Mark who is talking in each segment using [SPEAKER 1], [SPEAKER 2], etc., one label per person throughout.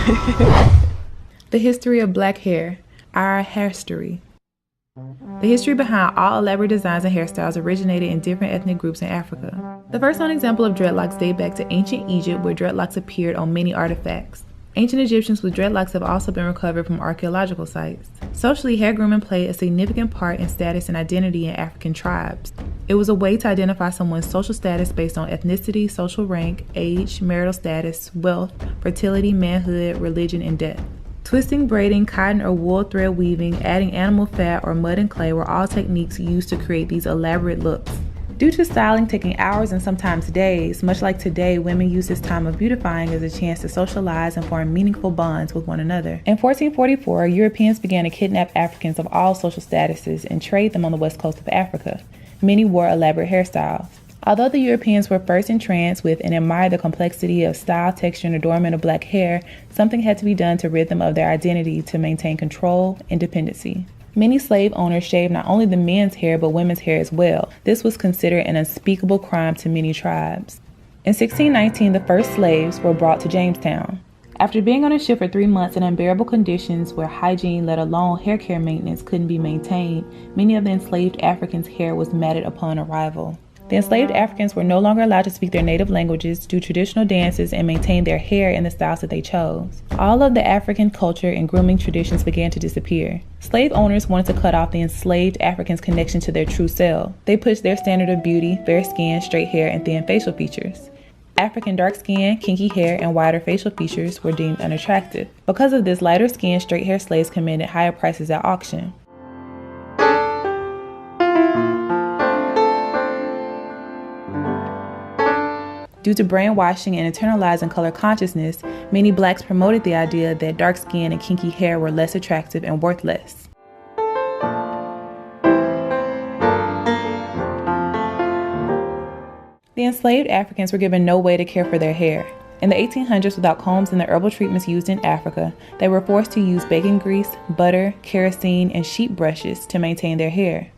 [SPEAKER 1] The history of black hair, our hairstory. The history behind all elaborate designs and hairstyles originated in different ethnic groups in Africa. The first known example of dreadlocks date back to ancient Egypt, where dreadlocks appeared on many artifacts. Ancient Egyptians with dreadlocks have also been recovered from archaeological sites. Socially, hair grooming played a significant part in status and identity in African tribes. It was a way to identify someone's social status based on ethnicity, social rank, age, marital status, wealth, fertility, manhood, religion, and death. Twisting, braiding, cotton or wool thread weaving, adding animal fat, or mud and clay were all techniques used to create these elaborate looks. Due to styling taking hours and sometimes days, much like today, women use this time of beautifying as a chance to socialize and form meaningful bonds with one another. In 1444, Europeans began to kidnap Africans of all social statuses and trade them on the west coast of Africa. Many wore elaborate hairstyles. Although the Europeans were first entranced with and admired the complexity of style, texture, and adornment of black hair, something had to be done to rid them of their identity to maintain control and dependency. Many slave owners shaved not only the men's hair but women's hair as well. This was considered an unspeakable crime to many tribes. In 1619, the first slaves were brought to Jamestown. After being on a ship for 3 months in unbearable conditions where hygiene, let alone hair care maintenance, couldn't be maintained, many of the enslaved Africans' hair was matted upon arrival. The enslaved Africans were no longer allowed to speak their native languages, do traditional dances, and maintain their hair in the styles that they chose. All of the African culture and grooming traditions began to disappear. Slave owners wanted to cut off the enslaved Africans' connection to their true self. They pushed their standard of beauty, fair skin, straight hair, and thin facial features. African dark skin, kinky hair, and wider facial features were deemed unattractive. Because of this, lighter skinned, straight hair slaves commanded higher prices at auction. Due to brainwashing and internalizing color consciousness, many blacks promoted the idea that dark skin and kinky hair were less attractive and worth less. The enslaved Africans were given no way to care for their hair. In the 1800s, without combs and the herbal treatments used in Africa, they were forced to use bacon grease, butter, kerosene, and sheep brushes to maintain their hair.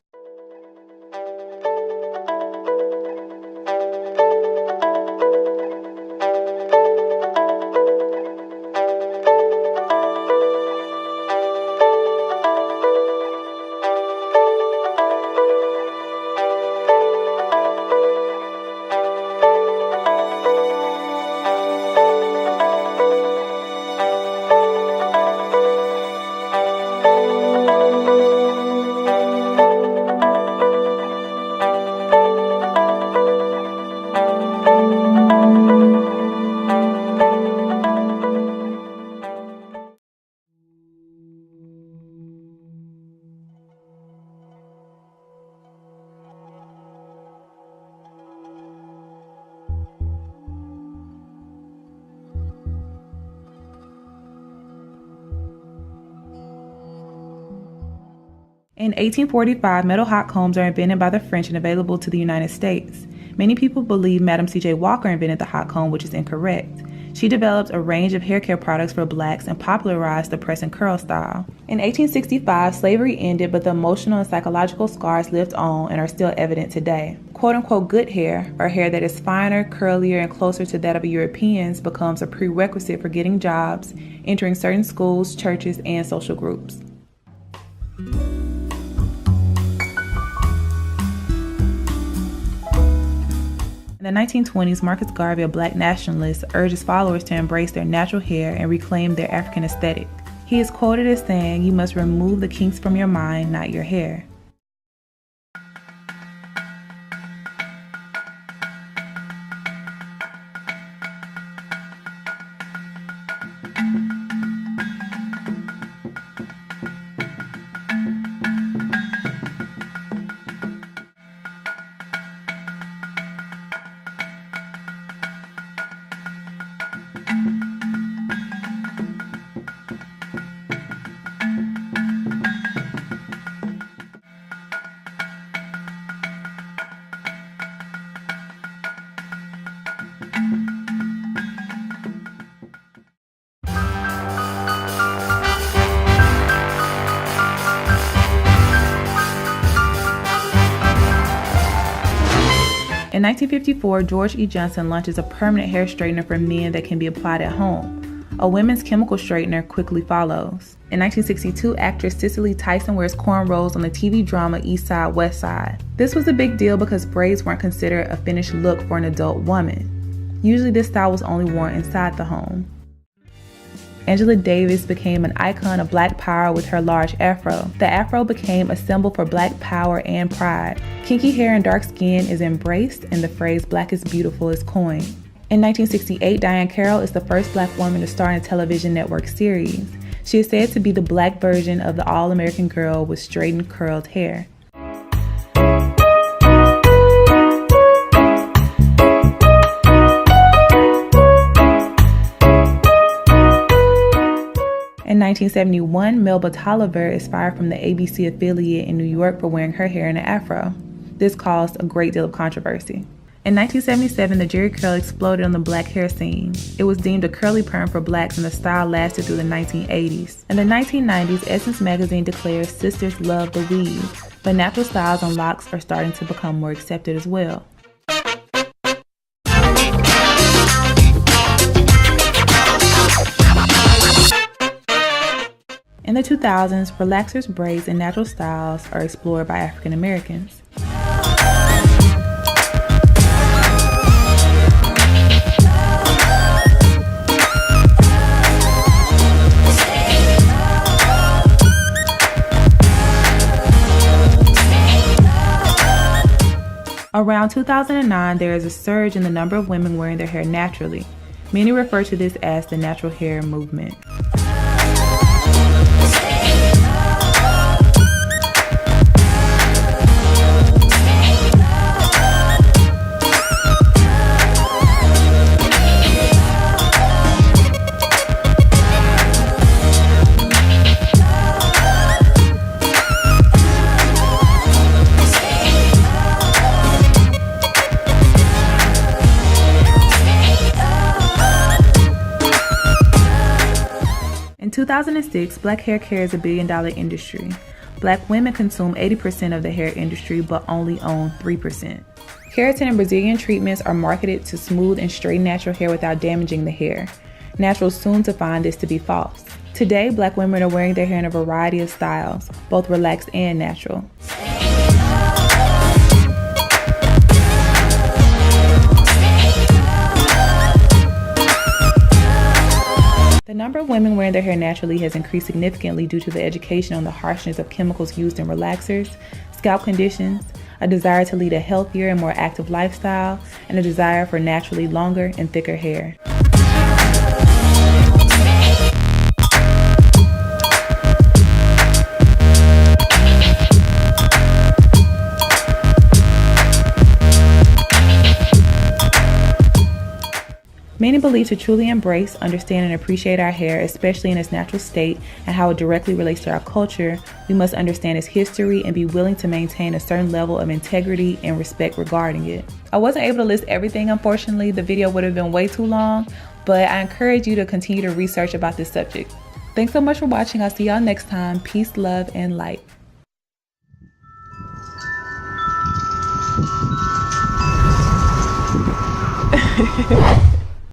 [SPEAKER 1] In 1845, metal hot combs are invented by the French and available to the United States. Many people believe Madam C.J. Walker invented the hot comb, which is incorrect. She developed a range of hair care products for blacks and popularized the press and curl style. In 1865, slavery ended, but the emotional and psychological scars lived on and are still evident today. Quote-unquote good hair, or hair that is finer, curlier, and closer to that of Europeans, becomes a prerequisite for getting jobs, entering certain schools, churches, and social groups. In the 1920s, Marcus Garvey, a black nationalist, urged his followers to embrace their natural hair and reclaim their African aesthetic. He is quoted as saying, "You must remove the kinks from your mind, not your hair." In 1954, George E. Johnson launches a permanent hair straightener for men that can be applied at home. A women's chemical straightener quickly follows. In 1962, actress Cicely Tyson wears cornrows on the TV drama East Side, West Side. This was a big deal because braids weren't considered a finished look for an adult woman. Usually this style was only worn inside the home. Angela Davis became an icon of Black power with her large afro. The afro became a symbol for Black power and pride. Kinky hair and dark skin is embraced, and the phrase "Black is beautiful" is coined. In 1968, Diahann Carroll is the first Black woman to star in a television network series. She is said to be the Black version of the all-American girl with straightened, curled hair. In 1971, Melba Tolliver is fired from the ABC affiliate in New York for wearing her hair in an afro. This caused a great deal of controversy. In 1977, the Jerry curl exploded on the Black hair scene. It was deemed a curly perm for Blacks, and the style lasted through the 1980s. In the 1990s, Essence magazine declares sisters love the weave, but natural styles on locks are starting to become more accepted as well. In the 2000s, relaxers, braids, and natural styles are explored by African Americans. Around 2009, there is a surge in the number of women wearing their hair naturally. Many refer to this as the natural hair movement. In 2006, Black hair care is a billion-dollar industry. Black women consume 80% of the hair industry but only own 3%. Keratin and Brazilian treatments are marketed to smooth and straighten natural hair without damaging the hair. Naturals soon to find this to be false. Today, Black women are wearing their hair in a variety of styles, both relaxed and natural. The number of women wearing their hair naturally has increased significantly due to the education on the harshness of chemicals used in relaxers, scalp conditions, a desire to lead a healthier and more active lifestyle, and a desire for naturally longer and thicker hair. Many believe to truly embrace, understand, and appreciate our hair, especially in its natural state and how it directly relates to our culture, we must understand its history and be willing to maintain a certain level of integrity and respect regarding it. I wasn't able to list everything, unfortunately. The video would have been way too long, but I encourage you to continue to research about this subject. Thanks so much for watching. I'll see y'all next time. Peace, love, and light.